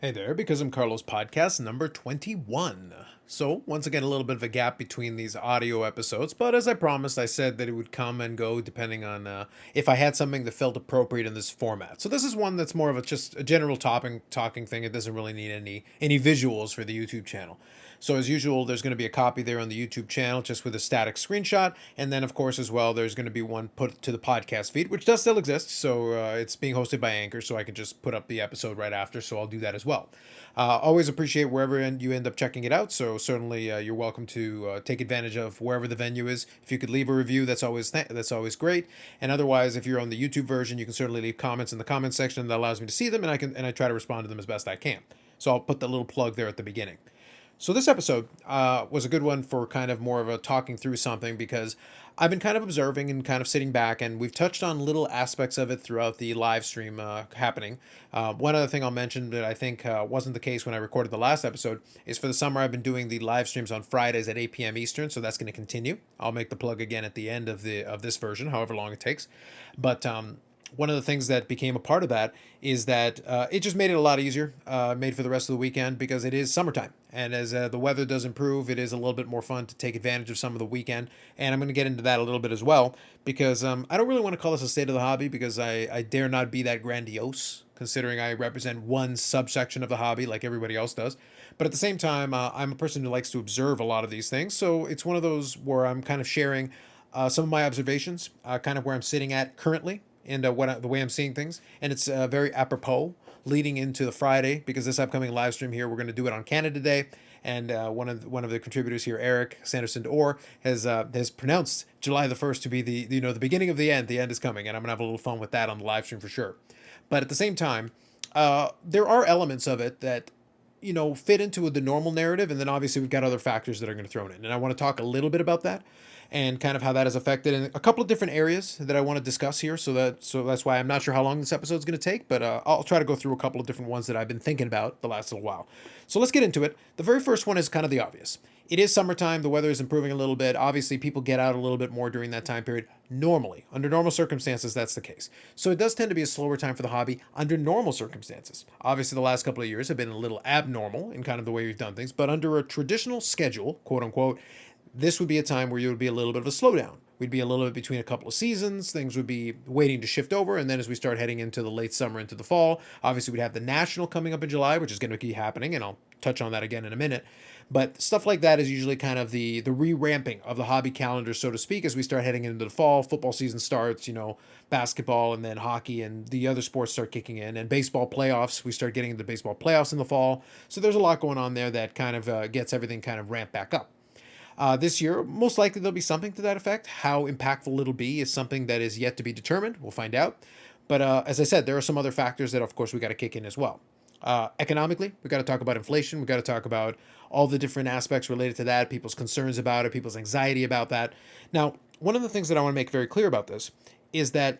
Hey there, Because I'm Carlos podcast number 21. So, once again, a little bit of a gap between these audio episodes, but as I promised, I said that it would come and go depending on if I had something that felt appropriate in this format. So, this is one that's more of just a general talking thing. It doesn't really need any visuals for the YouTube channel. So, as usual, there's going to be a copy there on the YouTube channel just with a static screenshot. And then, of course, as well, there's going to be one put to the podcast feed, which does still exist. So, it's being hosted by Anchor, so I can just put up the episode right after. So, I'll do that as well. Always appreciate wherever you end up checking it out. So, certainly, you're welcome to take advantage of wherever the venue is. If you could leave a review, that's always great. And otherwise, if you're on the YouTube version, you can certainly leave comments in the comment section. That allows me to see them, and I try to respond to them as best I can. So, I'll put the little plug there at the beginning. So this episode was a good one for kind of more of a talking through something because I've been kind of observing and kind of sitting back, and we've touched on little aspects of it throughout the live stream happening. One other thing I'll mention that I think wasn't the case when I recorded the last episode is for the summer I've been doing the live streams on Fridays at 8 p.m. Eastern, so that's going to continue. I'll make the plug again at the end of this version, however long it takes. But one of the things that became a part of that is that it just made it a lot easier, made for the rest of the weekend because it is summertime. And as the weather does improve, it is a little bit more fun to take advantage of some of the weekend. And I'm going to get into that a little bit as well because I don't really want to call this a state of the hobby because I dare not be that grandiose considering I represent one subsection of the hobby like everybody else does. But at the same time, I'm a person who likes to observe a lot of these things. So it's one of those where I'm kind of sharing some of my observations, kind of where I'm sitting at currently and the way I'm seeing things. And it's very apropos leading into the Friday because this upcoming live stream here, we're going to do it on Canada Day. And one of the contributors here, Eric Sanderson Orr, has pronounced July the 1st to be the beginning of the end. The end is coming, and I'm gonna have a little fun with that on the live stream for sure. But at the same time, there are elements of it that fit into the normal narrative, and then obviously we've got other factors that are going to throw in, and I want to talk a little bit about that and kind of how that has affected in a couple of different areas that I want to discuss here. So that's why I'm not sure how long this episode is going to take, but I'll try to go through a couple of different ones that I've been thinking about the last little while. So let's get into it. The very first one is kind of the obvious. It is summertime. The weather is improving a little bit. Obviously, people get out a little bit more during that time period. Normally, under normal circumstances, that's the case. So it does tend to be a slower time for the hobby under normal circumstances. Obviously, the last couple of years have been a little abnormal in kind of the way we've done things, but under a traditional schedule, quote unquote, this would be a time where you would be a little bit of a slowdown. We'd be a little bit between a couple of seasons. Things would be waiting to shift over. And then as we start heading into the late summer, into the fall, obviously we'd have the National coming up in July, which is going to be happening. And I'll touch on that again in a minute. But stuff like that is usually kind of the re-ramping of the hobby calendar, so to speak, as we start heading into the fall. Football season starts, basketball and then hockey and the other sports start kicking in. And baseball playoffs, we start getting into baseball playoffs in the fall. So there's a lot going on there that kind of gets everything kind of ramped back up. This year, most likely there'll be something to that effect. How impactful it'll be is something that is yet to be determined. We'll find out. But as I said, there are some other factors that, of course, we got to kick in as well. Economically, we got to talk about inflation. We got to talk about all the different aspects related to that, people's concerns about it, people's anxiety about that. Now, one of the things that I want to make very clear about this is that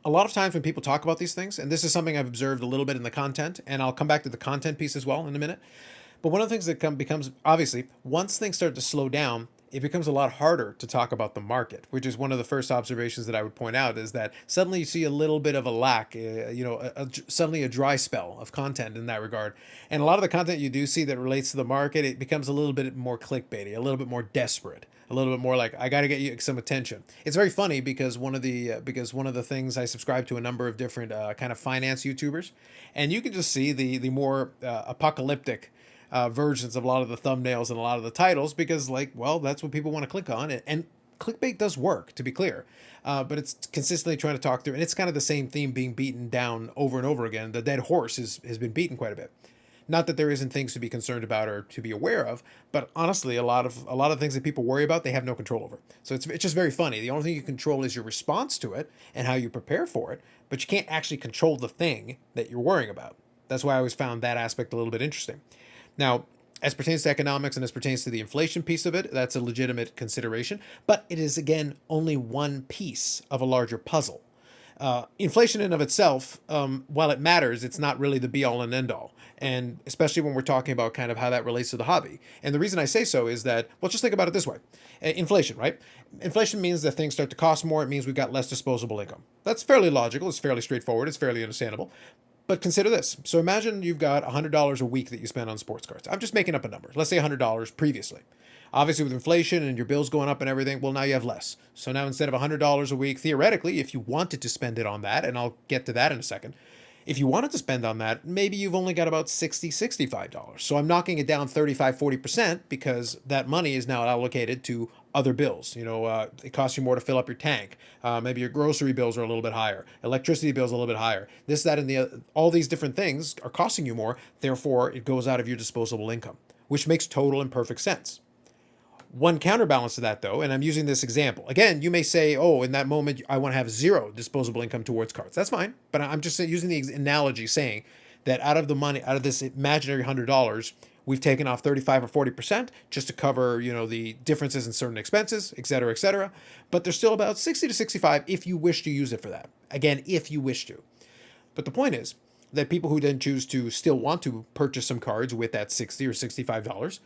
a lot of times when people talk about these things, and this is something I've observed a little bit in the content, and I'll come back to the content piece as well in a minute. But one of the things that becomes obviously once things start to slow down, it becomes a lot harder to talk about the market, which is one of the first observations that I would point out is that suddenly you see a little bit of a lack, suddenly a dry spell of content in that regard. And a lot of the content you do see that relates to the market, it becomes a little bit more clickbaity, a little bit more desperate, a little bit more like I got to get you some attention. It's very funny because one of the things I subscribe to a number of different kind of finance YouTubers, and you can just see the more apocalyptic versions of a lot of the thumbnails and a lot of the titles because that's what people want to click on, and clickbait does work, to be clear, but it's consistently trying to talk through, and it's kind of the same theme being beaten down over and over again. The dead horse has been beaten quite a bit. Not that there isn't things to be concerned about or to be aware of, but honestly, a lot of things that people worry about, they have no control over. So it's just very funny. The only thing you control is your response to it and how you prepare for it, but you can't actually control the thing that you're worrying about. That's why I always found that aspect a little bit interesting. Now, as pertains to economics and as pertains to the inflation piece of it, that's a legitimate consideration, but it is, again, only one piece of a larger puzzle. Inflation in and of itself, while it matters, it's not really the be-all and end-all, and especially when we're talking about kind of how that relates to the hobby. And the reason I say so is that, well, just think about it this way. Inflation, right? Inflation means that things start to cost more. It means we've got less disposable income. That's fairly logical. It's fairly straightforward. It's fairly understandable. But consider this. So imagine you've got $100 a week that you spend on sports cards. I'm just making up a number. Let's say $100 previously. Obviously, with inflation and your bills going up and everything, well, now you have less. So now instead of $100 a week, theoretically, if you wanted to spend it on that, and I'll get to that in a second, if you wanted to spend on that, maybe you've only got about $65. So I'm knocking it down 40% because that money is now allocated to other bills. It costs you more to fill up your tank. Maybe your grocery bills are a little bit higher. Electricity bills are a little bit higher. This, that, and all these different things are costing you more. Therefore, it goes out of your disposable income, which makes total and perfect sense. One counterbalance to that, though, and I'm using this example. Again, you may say, oh, in that moment, I want to have zero disposable income towards cards. That's fine. But I'm just using the analogy saying that out of the money, out of this imaginary $100, we've taken off 35 or 40% just to cover, the differences in certain expenses, et cetera, et cetera. But there's still about 60 to 65 if you wish to use it for that. Again, if you wish to. But the point is that people who then choose to still want to purchase some cards with that $60 or $65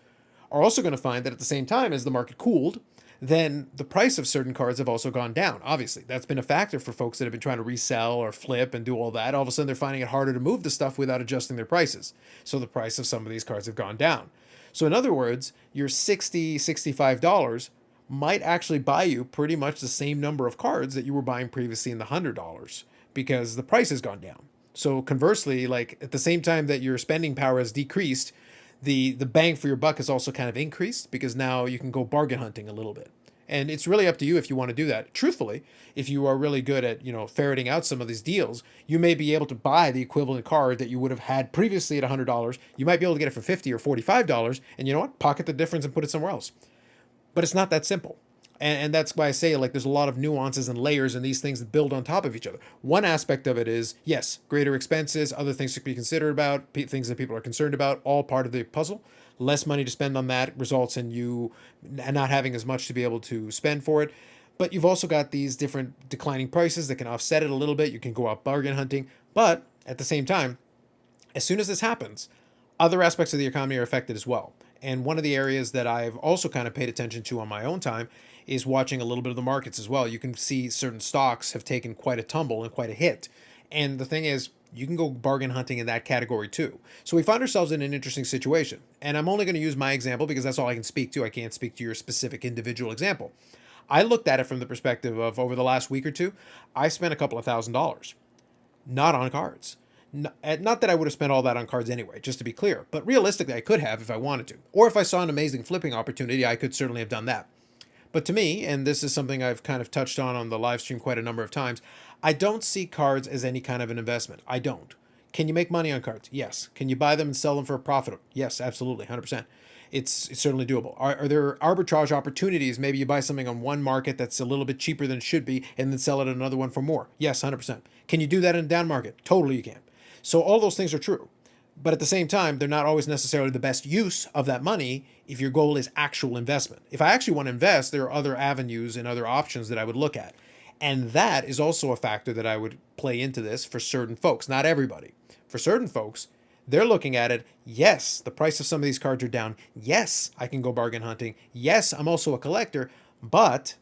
are also going to find that at the same time as the market cooled, then the price of certain cards have also gone down. Obviously, that's been a factor for folks that have been trying to resell or flip and do all that. All of a sudden, they're finding it harder to move the stuff without adjusting their prices. So the price of some of these cards have gone down. So in other words, your $60, $65 might actually buy you pretty much the same number of cards that you were buying previously in the $100 because the price has gone down. So conversely, like at the same time that your spending power has decreased, the bang for your buck has also kind of increased because now you can go bargain hunting a little bit. And it's really up to you if you want to do that. Truthfully, if you are really good at, ferreting out some of these deals, you may be able to buy the equivalent card that you would have had previously at $100. You might be able to get it for $50 or $45, and you know what? Pocket the difference and put it somewhere else. But it's not that simple. And that's why I say, like, there's a lot of nuances and layers and these things that build on top of each other. One aspect of it is, yes, greater expenses, other things to be considered about, things that people are concerned about, all part of the puzzle. Less money to spend on that results in you not having as much to be able to spend for it. But you've also got these different declining prices that can offset it a little bit. You can go out bargain hunting. But at the same time, as soon as this happens, other aspects of the economy are affected as well. And one of the areas that I've also kind of paid attention to on my own time is watching a little bit of the markets as well. You can see certain stocks have taken quite a tumble and quite a hit. And the thing is, you can go bargain hunting in that category too. So we find ourselves in an interesting situation. And I'm only going to use my example because that's all I can speak to. I can't speak to your specific individual example. I looked at it from the perspective of over the last week or two, I spent a couple of $1,000s, not on cards. Not that I would have spent all that on cards anyway, just to be clear. But realistically, I could have if I wanted to. Or if I saw an amazing flipping opportunity, I could certainly have done that. But to me, and this is something I've kind of touched on the live stream quite a number of times, I don't see cards as any kind of an investment. I don't. Can you make money on cards? Yes. Can you buy them and sell them for a profit? Yes, absolutely, 100%. It's certainly doable. Are there arbitrage opportunities? Maybe you buy something on one market that's a little bit cheaper than it should be and then sell it at another one for more. Yes, 100%. Can you do that in a down market? Totally you can. So all those things are true. But at the same time, they're not always necessarily the best use of that money if your goal is actual investment. If I actually want to invest, there are other avenues and other options that I would look at. And that is also a factor that I would play into this for certain folks, not everybody. For certain folks, they're looking at it, yes, the price of some of these cards are down. Yes, I can go bargain hunting. Yes, I'm also a collector. But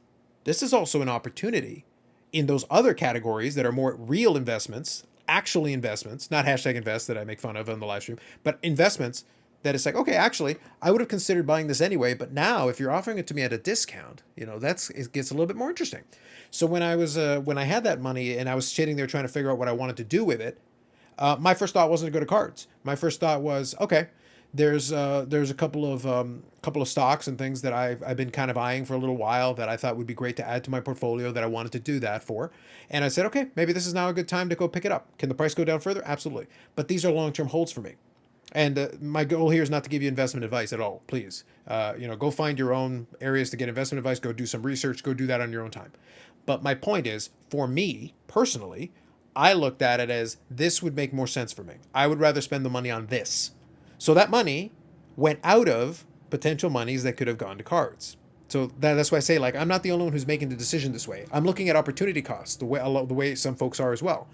this is also an opportunity in those other categories that are more real investments, actually investments, not hashtag invest that I make fun of on the live stream, but investments that it's like, okay, actually, I would have considered buying this anyway, but now if you're offering it to me at a discount, it gets a little bit more interesting. So when I had that money and I was sitting there trying to figure out what I wanted to do with it, my first thought wasn't to go to cards. My first thought was, okay, there's a couple of stocks and things that I've been kind of eyeing for a little while that I thought would be great to add to my portfolio that I wanted to do that for. And I said, okay, maybe this is now a good time to go pick it up. Can the price go down further? Absolutely. But these are long-term holds for me. And my goal here is not to give you investment advice at all. Please, go find your own areas to get investment advice. Go do some research. Go do that on your own time. But my point is, for me personally, I looked at it as this would make more sense for me. I would rather spend the money on this. So that money went out of potential monies that could have gone to cards. So that's why I say, like, I'm not the only one who's making the decision this way. I'm looking at opportunity costs, the way some folks are as well.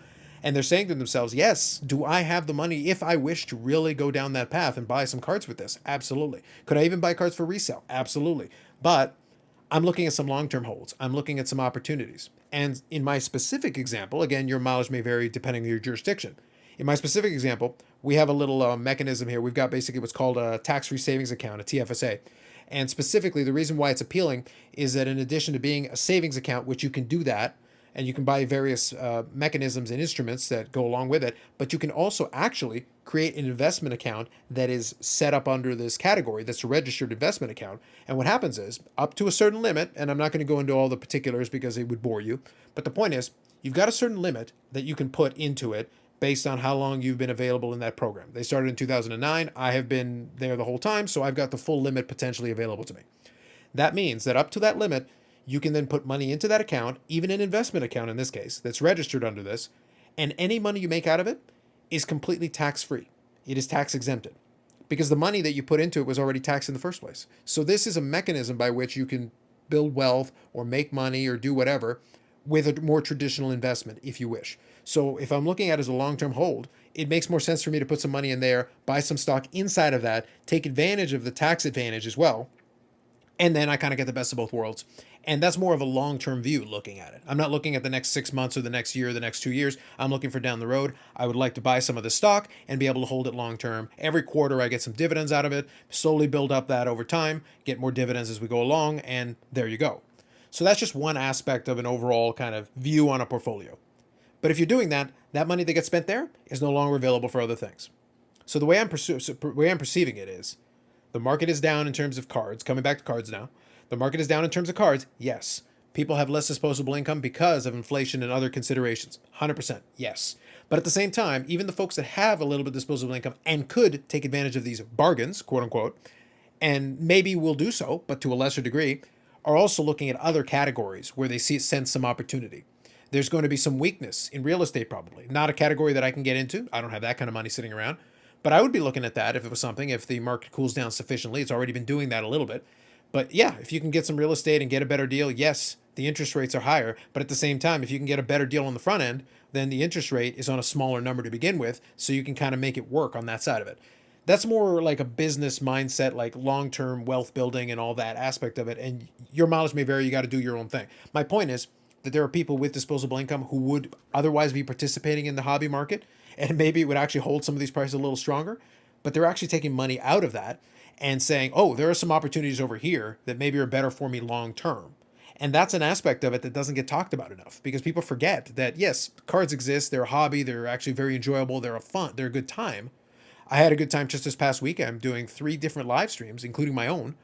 And they're saying to themselves, yes, do I have the money if I wish to really go down that path and buy some cards with this? Absolutely. Could I even buy cards for resale? Absolutely. But I'm looking at some long-term holds. I'm looking at some opportunities. And in my specific example, again, your mileage may vary depending on your jurisdiction. In my specific example, we have a little mechanism here. We've got basically what's called a tax-free savings account, a TFSA. And specifically, the reason why it's appealing is that in addition to being a savings account, which you can do that, and you can buy various mechanisms and instruments that go along with it, but you can also actually create an investment account that is set up under this category that's a registered investment account. And what happens is, up to a certain limit, and I'm not going to go into all the particulars because it would bore you, but the point is, you've got a certain limit that you can put into it based on how long you've been available in that program. They started in 2009. I have been there the whole time, so I've got the full limit potentially available to me. That means that up to that limit, you can then put money into that account, even an investment account in this case, that's registered under this, and any money you make out of it is completely tax-free. It is tax exempted because the money that you put into it was already taxed in the first place. So this is a mechanism by which you can build wealth or make money or do whatever with a more traditional investment if you wish. So if I'm looking at it as a long-term hold, it makes more sense for me to put some money in there, buy some stock inside of that, take advantage of the tax advantage as well, and then I kind of get the best of both worlds. And that's more of a long-term view looking at it. I'm not looking at the next 6 months or the next year or the next 2 years. I'm looking for down the road. I would like to buy some of the stock and be able to hold it long-term. Every quarter I get some dividends out of it, slowly build up that over time, get more dividends as we go along, and there you go. So that's just one aspect of an overall kind of view on a portfolio. But if you're doing that, that money that gets spent there is no longer available for other things. So the way I'm perceiving it is, the market is down in terms of cards, coming back to cards now. The market is down in terms of cards, yes. People have less disposable income because of inflation and other considerations. 100%, yes. But at the same time, even the folks that have a little bit of disposable income and could take advantage of these bargains, quote unquote, and maybe will do so, but to a lesser degree, are also looking at other categories where they sense some opportunity. There's going to be some weakness in real estate probably. Not a category that I can get into. I don't have that kind of money sitting around. But I would be looking at that if it was something, if the market cools down sufficiently. It's already been doing that a little bit. But yeah, if you can get some real estate and get a better deal, yes, the interest rates are higher. But at the same time, if you can get a better deal on the front end, then the interest rate is on a smaller number to begin with. So you can kind of make it work on that side of it. That's more like a business mindset, like long-term wealth building and all that aspect of it. And your mileage may vary. You got to do your own thing. My point is that there are people with disposable income who would otherwise be participating in the hobby market, and maybe it would actually hold some of these prices a little stronger, but they're actually taking money out of that and saying, oh, there are some opportunities over here that maybe are better for me long term. And that's an aspect of it that doesn't get talked about enough because people forget that, yes, cards exist. They're a hobby. They're actually very enjoyable. They're a fun. They're a good time. I had a good time just this past weekend doing 3 different live streams, including my own,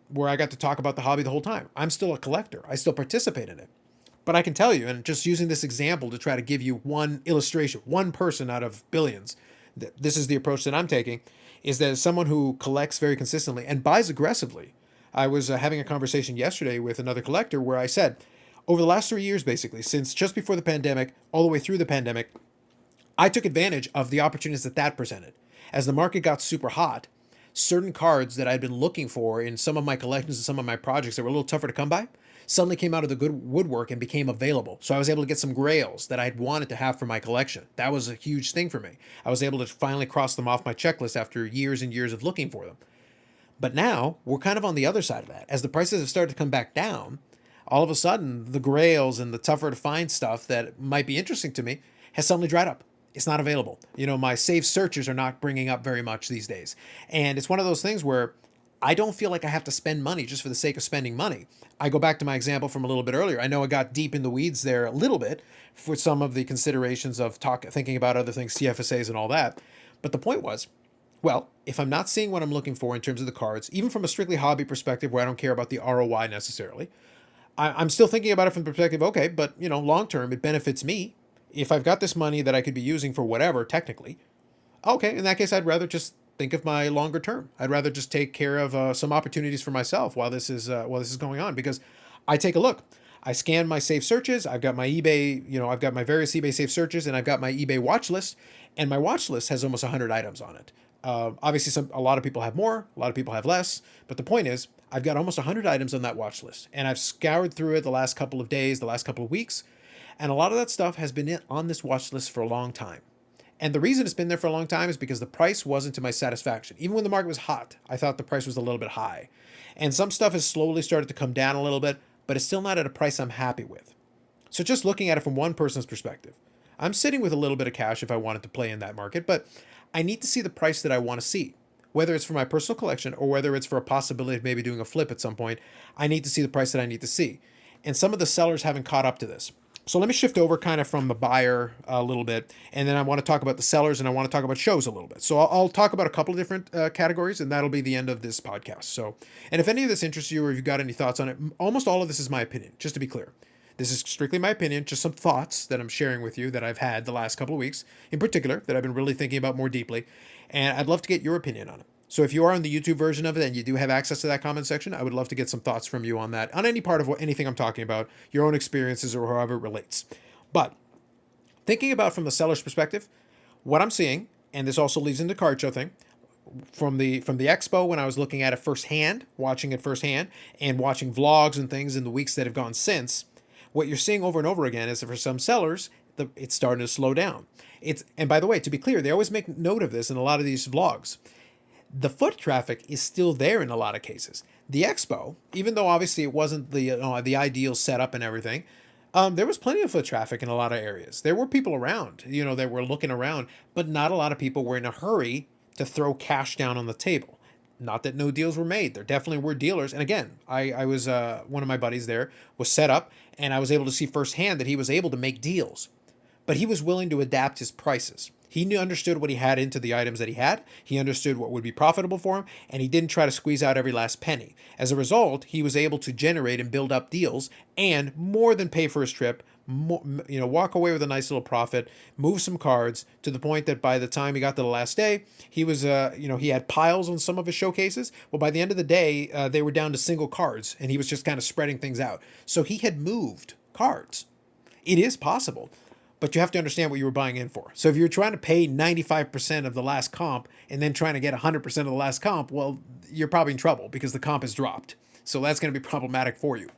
where I got to talk about the hobby the whole time. I'm still a collector. I still participate in it. But I can tell you, and just using this example to try to give you one illustration, one person out of billions, this is the approach that I'm taking, is that as someone who collects very consistently and buys aggressively. I was having a conversation yesterday with another collector where I said, over the last 3 years, basically, since just before the pandemic, all the way through the pandemic, I took advantage of the opportunities that presented. As the market got super hot, certain cards that I'd been looking for in some of my collections and some of my projects that were a little tougher to come by, suddenly came out of the good woodwork and became available. So I was able to get some grails that I'd wanted to have for my collection. That was a huge thing for me. I was able to finally cross them off my checklist after years and years of looking for them. But now we're kind of on the other side of that. As the prices have started to come back down, all of a sudden the grails and the tougher to find stuff that might be interesting to me has suddenly dried up. It's not available. You know, my saved searches are not bringing up very much these days. And it's one of those things where I don't feel like I have to spend money just for the sake of spending money. I go back to my example from a little bit earlier. I know I got deep in the weeds there a little bit for some of the considerations of thinking about other things, TFSAs and all that. But the point was, well, if I'm not seeing what I'm looking for in terms of the cards, even from a strictly hobby perspective where I don't care about the ROI necessarily, I'm still thinking about it from the perspective, okay, but you know, long term, it benefits me. If I've got this money that I could be using for whatever, technically, okay, in that case, I'd rather just think of my longer term. I'd rather just take care of some opportunities for myself while this is going on, because I take a look. I scan my safe searches. I've got my eBay, I've got my various eBay safe searches, and I've got my eBay watch list, and my watch list has almost 100 items on it. Obviously, a lot of people have more, a lot of people have less, but the point is, I've got almost 100 items on that watch list, and I've scoured through it the last couple of days, the last couple of weeks, and a lot of that stuff has been on this watch list for a long time. And the reason it's been there for a long time is because the price wasn't to my satisfaction. Even when the market was hot, I thought the price was a little bit high. And some stuff has slowly started to come down a little bit, but it's still not at a price I'm happy with. So just looking at it from one person's perspective, I'm sitting with a little bit of cash if I wanted to play in that market, but I need to see the price that I want to see. Whether it's for my personal collection or whether it's for a possibility of maybe doing a flip at some point, I need to see the price that I need to see. And some of the sellers haven't caught up to this. So let me shift over kind of from the buyer a little bit, and then I want to talk about the sellers, and I want to talk about shows a little bit. So I'll talk about a couple of different categories, and that'll be the end of this podcast. So, and if any of this interests you or if you've got any thoughts on it, almost all of this is my opinion, just to be clear. This is strictly my opinion, just some thoughts that I'm sharing with you that I've had the last couple of weeks, in particular, that I've been really thinking about more deeply, and I'd love to get your opinion on it. So if you are on the YouTube version of it and you do have access to that comment section, I would love to get some thoughts from you on that, on any part of anything I'm talking about, your own experiences or however it relates. But thinking about from the seller's perspective, what I'm seeing, and this also leads into card show thing, from the expo when I was looking at it firsthand, watching it firsthand, and watching vlogs and things in the weeks that have gone since, what you're seeing over and over again is that for some sellers, it's starting to slow down. And by the way, to be clear, they always make note of this in a lot of these vlogs. The foot traffic is still there in a lot of cases. The expo, even though obviously it wasn't the ideal setup and everything, there was plenty of foot traffic in a lot of areas. There were people around, that were looking around, but not a lot of people were in a hurry to throw cash down on the table. Not that no deals were made. There definitely were dealers. And again, I was one of my buddies there was set up, and I was able to see firsthand that he was able to make deals, but he was willing to adapt his prices. He understood what he had into the items that he had. He understood what would be profitable for him, and he didn't try to squeeze out every last penny. As a result, he was able to generate and build up deals and more than pay for his trip, walk away with a nice little profit, move some cards to the point that by the time he got to the last day, he was, he had piles on some of his showcases. Well, by the end of the day, they were down to single cards, and he was just kind of spreading things out. So he had moved cards. It is possible. But you have to understand what you were buying in for. So if you're trying to pay 95% of the last comp and then trying to get 100% of the last comp, well, you're probably in trouble because the comp has dropped. So that's going to be problematic for you.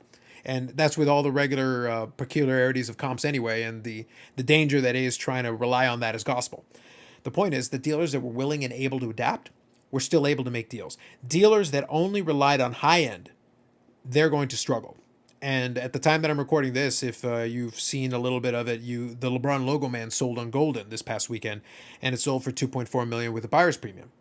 And that's with all the regular peculiarities of comps anyway, and the danger that is trying to rely on that as gospel. The point is the dealers that were willing and able to adapt were still able to make deals. Dealers that only relied on high end, they're going to struggle. And at the time that I'm recording this, if you've seen a little bit of it, the LeBron logo man sold on Golden this past weekend, and it sold for $2.4 million with a buyer's premium,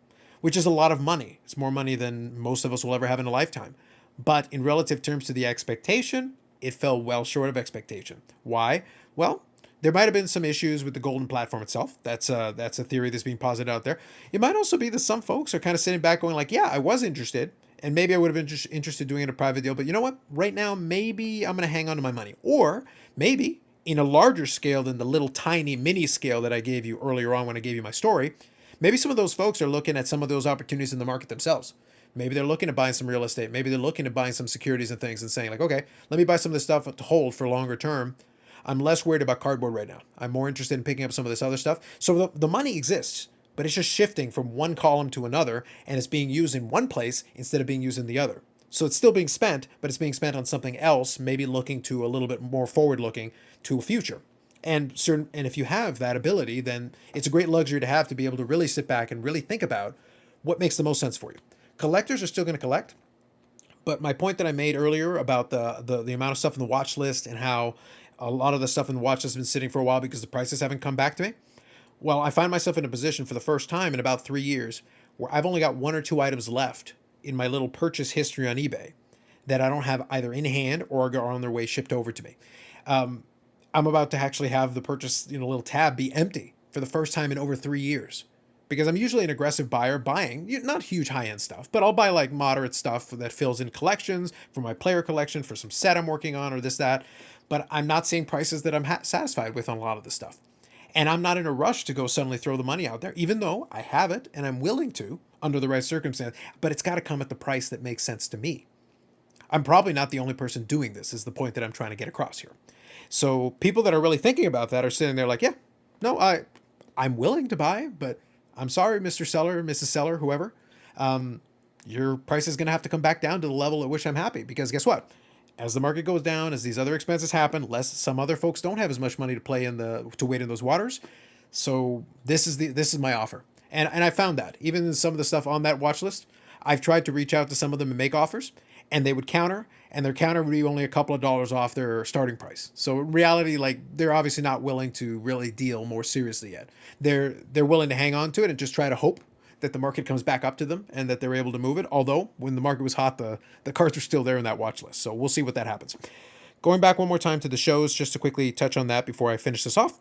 which is a lot of money. It's more money than most of us will ever have in a lifetime. But in relative terms to the expectation, it fell well short of expectation. Why? Well, there might have been some issues with the Golden platform itself. That's a theory that's being posited out there. It might also be that some folks are kind of sitting back going like, yeah, I was interested. And maybe I would have been interested doing a private deal, but you know what? Right now, maybe I'm going to hang on to my money. Or maybe in a larger scale than the little tiny mini scale that I gave you earlier on when I gave you my story, maybe some of those folks are looking at some of those opportunities in the market themselves. Maybe they're looking at buying some real estate. Maybe they're looking at buying some securities and things and saying like, okay, let me buy some of this stuff to hold for longer term. I'm less worried about cardboard right now. I'm more interested in picking up some of this other stuff. So the money exists. But it's just shifting from one column to another, and it's being used in one place instead of being used in the other. So it's still being spent, but it's being spent on something else, maybe looking to a little bit more forward-looking to a future. And if you have that ability, then it's a great luxury to have to be able to really sit back and really think about what makes the most sense for you. Collectors are still going to collect, but my point that I made earlier about the amount of stuff in the watch list and how a lot of the stuff in the watch list has been sitting for a while because the prices haven't come back to me. Well, I find myself in a position for the first time in about 3 years where I've only got 1 or 2 items left in my little purchase history on eBay that I don't have either in hand or are on their way shipped over to me. I'm about to actually have the purchase, little tab be empty for the first time in over 3 years because I'm usually an aggressive buyer buying not huge high-end stuff, but I'll buy like moderate stuff that fills in collections for my player collection, for some set I'm working on or this, that. But I'm not seeing prices that I'm satisfied with on a lot of this stuff. And I'm not in a rush to go suddenly throw the money out there, even though I have it and I'm willing to under the right circumstance, but it's got to come at the price that makes sense to me. I'm probably not the only person doing this is the point that I'm trying to get across here. So people that are really thinking about that are sitting there like, yeah, no, I'm willing to buy, but I'm sorry, Mr. Seller, Mrs. Seller, whoever, your price is going to have to come back down to the level at which I'm happy because guess what? As the market goes down, as these other expenses happen, some other folks don't have as much money to play to wade in those waters. So this is my offer. And I found that even in some of the stuff on that watch list, I've tried to reach out to some of them and make offers. and they would counter, and their counter would be only a couple of dollars off their starting price. So in reality, like, they're obviously not willing to really deal more seriously yet. They're willing to hang on to it and just try to hope that the market comes back up to them and that they're able to move it. Although when the market was hot, the cards are still there in that watch list. So we'll see what that happens. Going back one more time to the shows, just to quickly touch on that before I finish this off.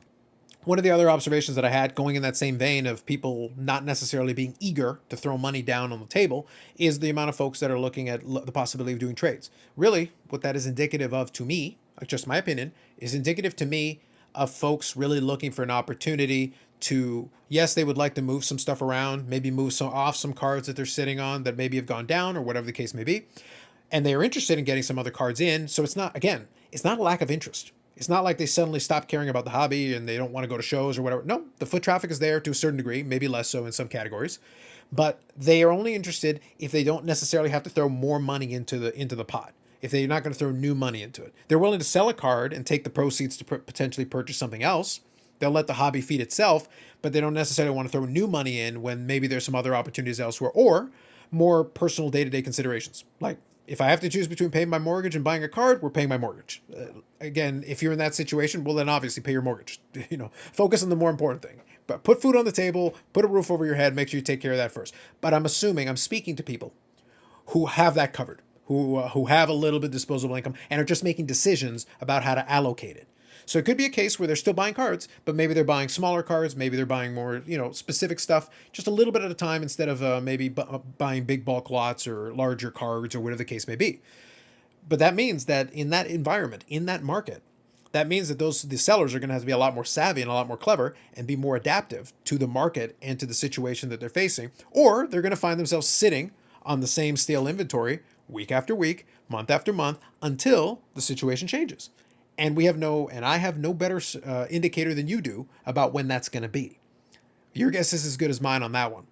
One of the other observations that I had, going in that same vein of people not necessarily being eager to throw money down on the table, is the amount of folks that are looking at the possibility of doing trades. Really, what that is indicative of to me, just my opinion, is indicative to me of folks really looking for an opportunity to, yes, they would like to move some stuff around, maybe move some cards that they're sitting on that maybe have gone down or whatever the case may be. And they are interested in getting some other cards in. So it's not, again, it's not a lack of interest. It's not like they suddenly stop caring about the hobby and they don't want to go to shows or whatever. No, the foot traffic is there to a certain degree, maybe less so in some categories. But they are only interested if they don't necessarily have to throw more money into the pot. If they're not going to throw new money into it. They're willing to sell a card and take the proceeds to potentially purchase something else. They'll let the hobby feed itself, but they don't necessarily want to throw new money in when maybe there's some other opportunities elsewhere or more personal day-to-day considerations. Like, if I have to choose between paying my mortgage and buying a card, we're paying my mortgage. Again, if you're in that situation, well, then obviously pay your mortgage. Focus on the more important thing. But put food on the table, put a roof over your head, make sure you take care of that first. But I'm speaking to people who have that covered, who have a little bit of disposable income and are just making decisions about how to allocate it. So it could be a case where they're still buying cards, but maybe they're buying smaller cards. Maybe they're buying more, specific stuff, just a little bit at a time instead of maybe buying big bulk lots or larger cards or whatever the case may be. But that means that in that environment, in that market, that means that the sellers are going to have to be a lot more savvy and a lot more clever and be more adaptive to the market and to the situation that they're facing, or they're going to find themselves sitting on the same stale inventory week after week, month after month, until the situation changes. And I have no better indicator than you do about when that's going to be. Your guess is as good as mine on that one.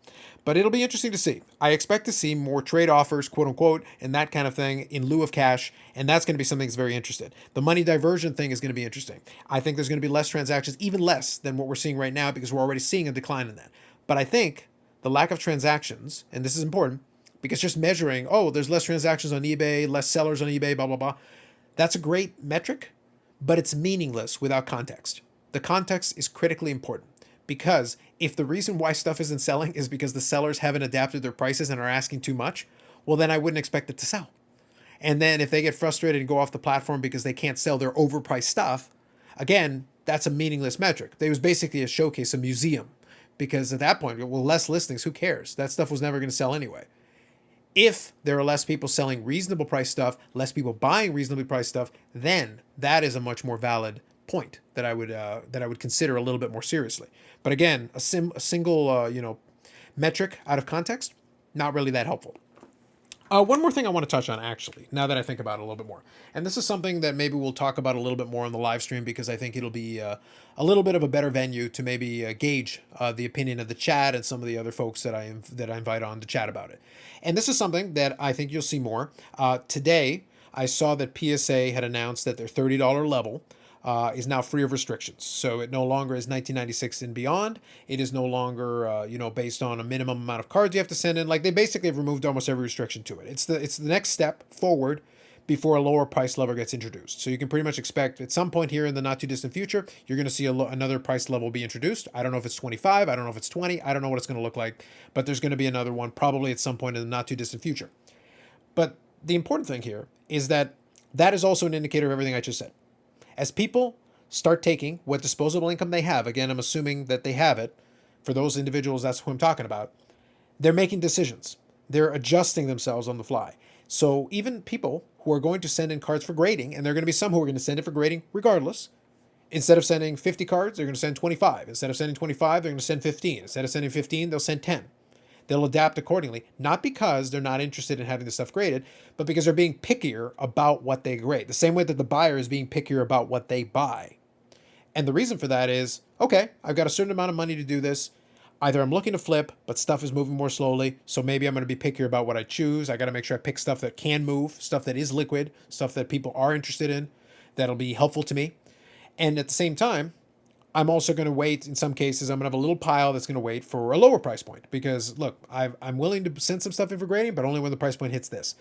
But it'll be interesting to see. I expect to see more trade offers, quote unquote, and that kind of thing in lieu of cash. And that's going to be something that's very interesting. The money diversion thing is going to be interesting. I think there's going to be less transactions, even less than what we're seeing right now, because we're already seeing a decline in that. But I think the lack of transactions, and this is important, because just measuring, there's less transactions on eBay, less sellers on eBay, blah, blah, blah. That's a great metric, but it's meaningless without context. The context is critically important, because if the reason why stuff isn't selling is because the sellers haven't adapted their prices and are asking too much, well, then I wouldn't expect it to sell. And then if they get frustrated and go off the platform because they can't sell their overpriced stuff, again, that's a meaningless metric. It was basically a showcase, a museum, because at that point, well, less listings, who cares? That stuff was never going to sell anyway. If there are less people selling reasonable price stuff, less people buying reasonably priced stuff, then that is a much more valid point that I would consider a little bit more seriously. But again, a single metric out of context, not really that helpful. One more thing I want to touch on, actually, now that I think about it a little bit more. And this is something that maybe we'll talk about a little bit more on the live stream, because I think it'll be a little bit of a better venue to maybe gauge the opinion of the chat and some of the other folks that I invite on to chat about it. And this is something that I think you'll see more. Today, I saw that PSA had announced that their $30 level is now free of restrictions. So it no longer is 1996 and beyond. It is no longer, based on a minimum amount of cards you have to send in. Like, they basically have removed almost every restriction to it. It's the next step forward before a lower price level gets introduced. So you can pretty much expect at some point here in the not too distant future, you're going to see another price level be introduced. I don't know if it's 25. I don't know if it's 20. I don't know what it's going to look like, but there's going to be another one probably at some point in the not too distant future. But the important thing here is that is also an indicator of everything I just said. As people start taking what disposable income they have, again, I'm assuming that they have it. For those individuals, that's who I'm talking about. They're making decisions. They're adjusting themselves on the fly. So even people who are going to send in cards for grading, and there are going to be some who are going to send it for grading regardless, instead of sending 50 cards, they're going to send 25. Instead of sending 25, they're going to send 15. Instead of sending 15, they'll send 10. They'll adapt accordingly, not because they're not interested in having the stuff graded, but because they're being pickier about what they grade. The same way that the buyer is being pickier about what they buy. And the reason for that is, okay, I've got a certain amount of money to do this. Either I'm looking to flip, but stuff is moving more slowly, so maybe I'm going to be pickier about what I choose. I got to make sure I pick stuff that can move, stuff that is liquid, stuff that people are interested in, that'll be helpful to me. And at the same time, I'm also going to wait. In some cases, I'm going to have a little pile that's going to wait for a lower price point, because look, I'm willing to send some stuff in for grading, but only when the price point hits this.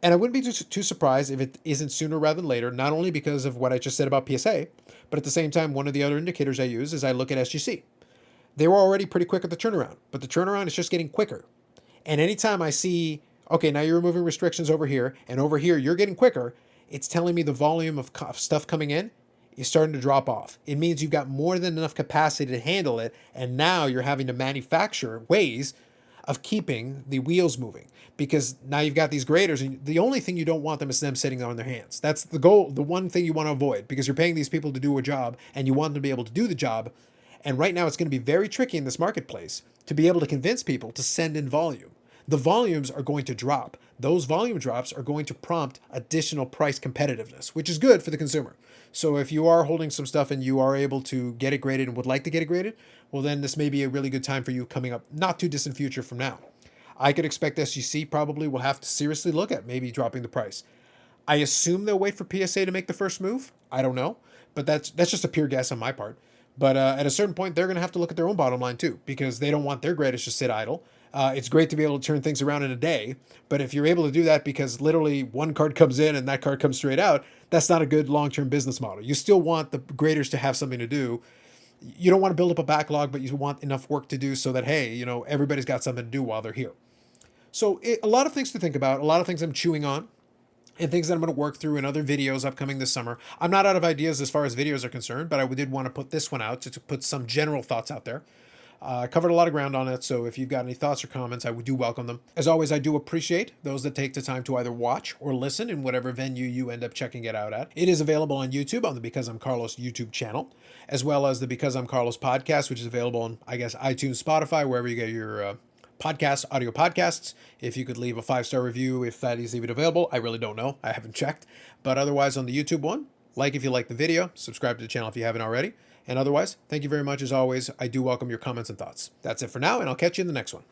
And I wouldn't be too surprised if it isn't sooner rather than later, not only because of what I just said about PSA, but at the same time, one of the other indicators I use is I look at SGC. They were already pretty quick at the turnaround, but the turnaround is just getting quicker. And anytime I see, okay, now you're removing restrictions over here, and over here you're getting quicker, it's telling me the volume of stuff coming in is starting to drop off. It means you've got more than enough capacity to handle it, and now you're having to manufacture ways of keeping the wheels moving, because now you've got these graders, and the only thing you don't want them is them sitting on their hands. That's the goal, the one thing you want to avoid, because you're paying these people to do a job and you want them to be able to do the job. And right now it's going to be very tricky in this marketplace to be able to convince people to send in volume. The volumes are going to drop. Those volume drops are going to prompt additional price competitiveness, which is good for the consumer. So if you are holding some stuff and you are able to get it graded and would like to get it graded, well, then this may be a really good time for you coming up not too distant future from now. I could expect SGC probably will have to seriously look at maybe dropping the price. I assume they'll wait for PSA to make the first move. I don't know, but that's just a pure guess on my part. But at a certain point, they're going to have to look at their own bottom line too, because they don't want their graders to sit idle. It's great to be able to turn things around in a day, but if you're able to do that because literally one card comes in and that card comes straight out, that's not a good long-term business model. You still want the graders to have something to do. You don't want to build up a backlog, but you want enough work to do so that, hey, everybody's got something to do while they're here. So a lot of things to think about, a lot of things I'm chewing on, and things that I'm going to work through in other videos upcoming this summer. I'm not out of ideas as far as videos are concerned, but I did want to put this one out to put some general thoughts out there. I covered a lot of ground on it, so if you've got any thoughts or comments, I do welcome them. As always, I do appreciate those that take the time to either watch or listen in whatever venue you end up checking it out at. It is available on YouTube on the Because I'm Carlos YouTube channel, as well as the Because I'm Carlos podcast, which is available on, I guess, iTunes, Spotify, wherever you get your podcasts, audio podcasts. If you could leave a 5-star review, if that is even available, I really don't know. I haven't checked. But otherwise, on the YouTube one, like if you like the video, subscribe to the channel if you haven't already. And otherwise, thank you very much as always. I do welcome your comments and thoughts. That's it for now, and I'll catch you in the next one.